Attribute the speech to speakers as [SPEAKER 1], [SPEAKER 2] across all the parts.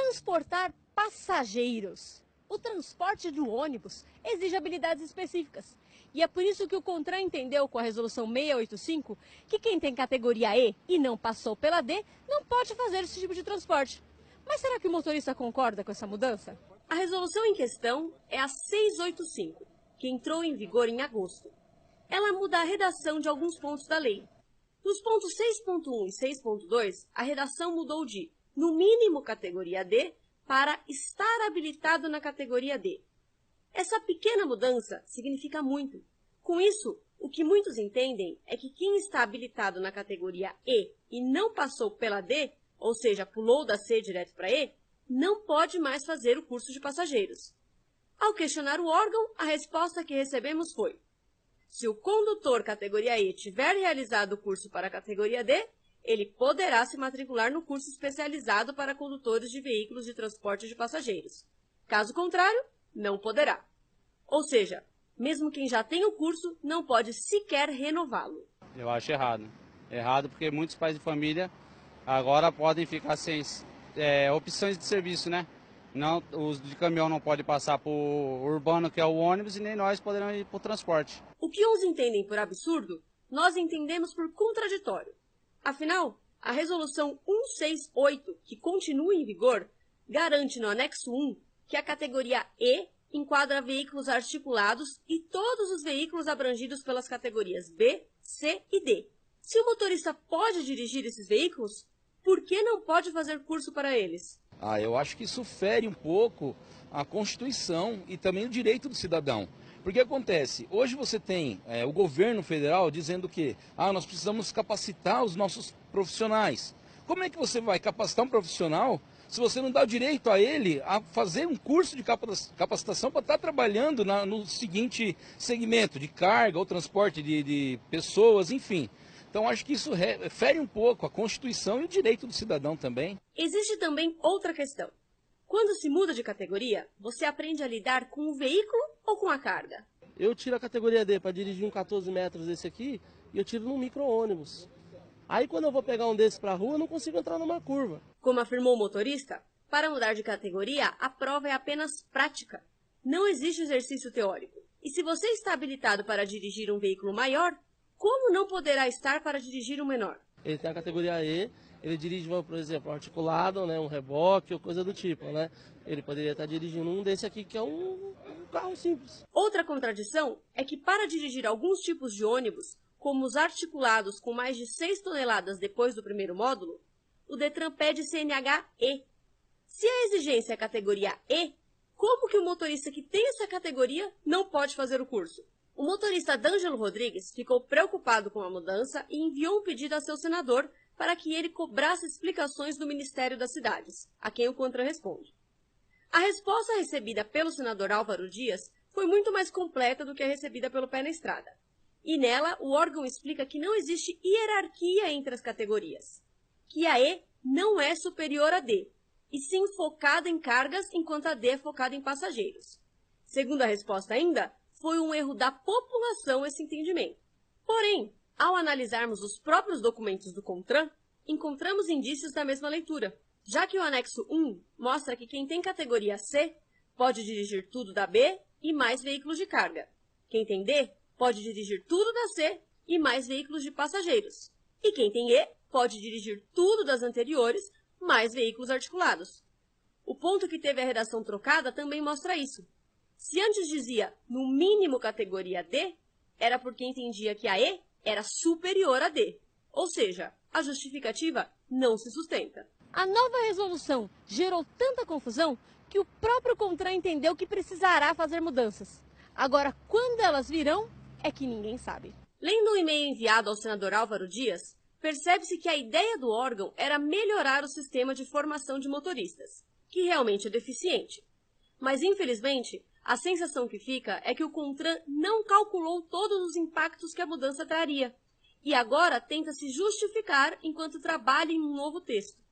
[SPEAKER 1] transportar passageiros. O transporte do ônibus exige habilidades específicas. E é por isso que o CONTRAN entendeu com a resolução 685 que quem tem categoria E e não passou pela D não pode fazer esse tipo de transporte. Mas será que o motorista concorda com essa mudança? A resolução em questão é a 685, que entrou em vigor em agosto. Ela muda a redação de alguns pontos da lei. Nos pontos 6.1 e 6.2, a redação mudou de, no mínimo, categoria D, para estar habilitado na categoria D. Essa pequena mudança significa muito. Com isso, o que muitos entendem é que quem está habilitado na categoria E não passou pela D, ou seja, pulou da C direto para E, não pode mais fazer o curso de passageiros. Ao questionar o órgão, a resposta que recebemos foi: se o condutor categoria E tiver realizado o curso para a categoria D, ele poderá se matricular no curso especializado para condutores de veículos de transporte de passageiros. Caso contrário, não poderá. Ou seja, mesmo quem já tem o curso não pode sequer renová-lo.
[SPEAKER 2] Eu acho errado. Errado porque muitos pais de família agora podem ficar sem opções de serviço, né? Não, os de caminhão não podem passar por urbano, que é o ônibus, e nem nós poderemos ir para o transporte.
[SPEAKER 1] O que uns entendem por absurdo, nós entendemos por contraditório. Afinal, a resolução 168, que continua em vigor, garante no anexo 1 que a categoria E enquadra veículos articulados e todos os veículos abrangidos pelas categorias B, C e D. Se o motorista pode dirigir esses veículos, por que não pode fazer curso para eles?
[SPEAKER 3] Eu acho que isso fere um pouco a Constituição e também o direito do cidadão. Porque acontece, hoje você tem o governo federal dizendo que nós precisamos capacitar os nossos profissionais. Como é que você vai capacitar um profissional se você não dá o direito a ele a fazer um curso de capacitação para estar trabalhando no seguinte segmento de carga ou transporte de pessoas, enfim. Então acho que isso fere um pouco a Constituição e o direito do cidadão também.
[SPEAKER 1] Existe também outra questão. Quando se muda de categoria, você aprende a lidar com o veículo ou com a carga?
[SPEAKER 4] Eu tiro a categoria D para dirigir um 14 metros desse aqui e eu tiro num micro-ônibus. Aí quando eu vou pegar um desses para a rua, eu não consigo entrar numa curva.
[SPEAKER 1] Como afirmou o motorista, para mudar de categoria, a prova é apenas prática. Não existe exercício teórico. E se você está habilitado para dirigir um veículo maior, como não poderá estar para dirigir um menor?
[SPEAKER 4] Ele tem a categoria E, ele dirige, por exemplo, um articulado, né, um reboque ou coisa do tipo, né? Ele poderia estar dirigindo um desse aqui que é um carro simples.
[SPEAKER 1] Outra contradição é que para dirigir alguns tipos de ônibus, como os articulados com mais de 6 toneladas depois do primeiro módulo, o Detran pede CNH E. Se a exigência é categoria E, como que o motorista que tem essa categoria não pode fazer o curso? O motorista D'Angelo Rodrigues ficou preocupado com a mudança e enviou um pedido a seu senador para que ele cobrasse explicações do Ministério das Cidades, a quem o CONTRAN responde. A resposta recebida pelo senador Álvaro Dias foi muito mais completa do que a recebida pelo Pé na Estrada. E nela, o órgão explica que não existe hierarquia entre as categorias, que a E não é superior à D, e sim focada em cargas, enquanto a D é focada em passageiros. Segundo a resposta ainda, foi um erro da população esse entendimento. Porém, ao analisarmos os próprios documentos do CONTRAN, encontramos indícios da mesma leitura, já que o anexo 1 mostra que quem tem categoria C pode dirigir tudo da B e mais veículos de carga. Quem tem D pode dirigir tudo da C e mais veículos de passageiros. E quem tem E pode dirigir tudo das anteriores, mais veículos articulados. O ponto que teve a redação trocada também mostra isso. Se antes dizia, no mínimo categoria D, era porque entendia que a E era superior a D. Ou seja, a justificativa não se sustenta. A nova resolução gerou tanta confusão que o próprio CONTRAN entendeu que precisará fazer mudanças. Agora, quando elas virão, é que ninguém sabe. Lendo um e-mail enviado ao senador Álvaro Dias, percebe-se que a ideia do órgão era melhorar o sistema de formação de motoristas, que realmente é deficiente. Mas, infelizmente, a sensação que fica é que o CONTRAN não calculou todos os impactos que a mudança traria, e agora tenta se justificar enquanto trabalha em um novo texto.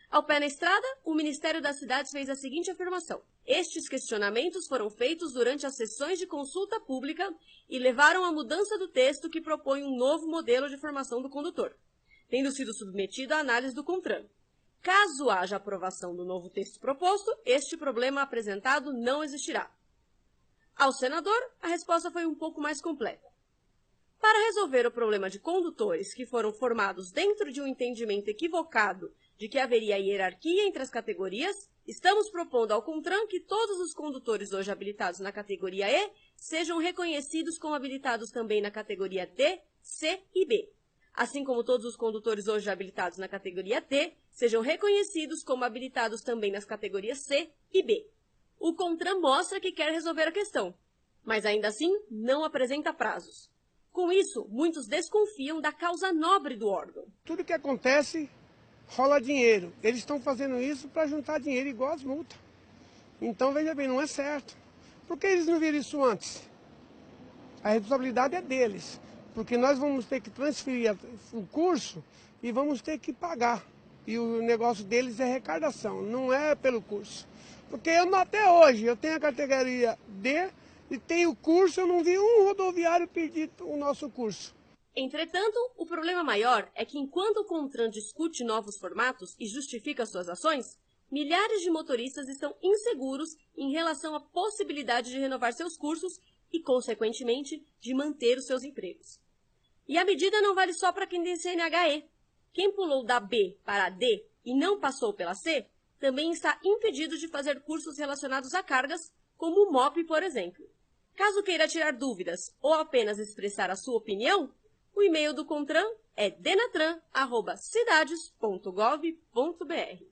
[SPEAKER 1] Ao Pé na Estrada, o Ministério das Cidades fez a seguinte afirmação: estes questionamentos foram feitos durante as sessões de consulta pública e levaram à mudança do texto que propõe um novo modelo de formação do condutor, tendo sido submetido à análise do CONTRAN. Caso haja aprovação do novo texto proposto, este problema apresentado não existirá. Ao senador, a resposta foi um pouco mais completa. Para resolver o problema de condutores que foram formados dentro de um entendimento equivocado de que haveria hierarquia entre as categorias, estamos propondo ao CONTRAN que todos os condutores hoje habilitados na categoria E sejam reconhecidos como habilitados também na categoria D, C e B, assim como todos os condutores hoje habilitados na categoria D sejam reconhecidos como habilitados também nas categorias C e B. O CONTRAN mostra que quer resolver a questão, mas ainda assim não apresenta prazos. Com isso, muitos desconfiam da causa nobre do órgão.
[SPEAKER 5] Tudo que acontece rola dinheiro. Eles estão fazendo isso para juntar dinheiro igual as multas. Então, veja bem, não é certo. Por que eles não viram isso antes? A responsabilidade é deles, porque nós vamos ter que transferir o curso e vamos ter que pagar. E o negócio deles é arrecadação, não é pelo curso. Porque até hoje eu tenho a categoria D e tenho o curso, eu não vi um rodoviário pedir o nosso curso.
[SPEAKER 1] Entretanto, o problema maior é que enquanto o CONTRAN discute novos formatos e justifica suas ações, milhares de motoristas estão inseguros em relação à possibilidade de renovar seus cursos e, consequentemente, de manter os seus empregos. E a medida não vale só para quem tem CNH-E. Quem pulou da B para a D e não passou pela C, também está impedido de fazer cursos relacionados a cargas, como o MOP, por exemplo. Caso queira tirar dúvidas ou apenas expressar a sua opinião, o e-mail do CONTRAN é denatran@cidades.gov.br.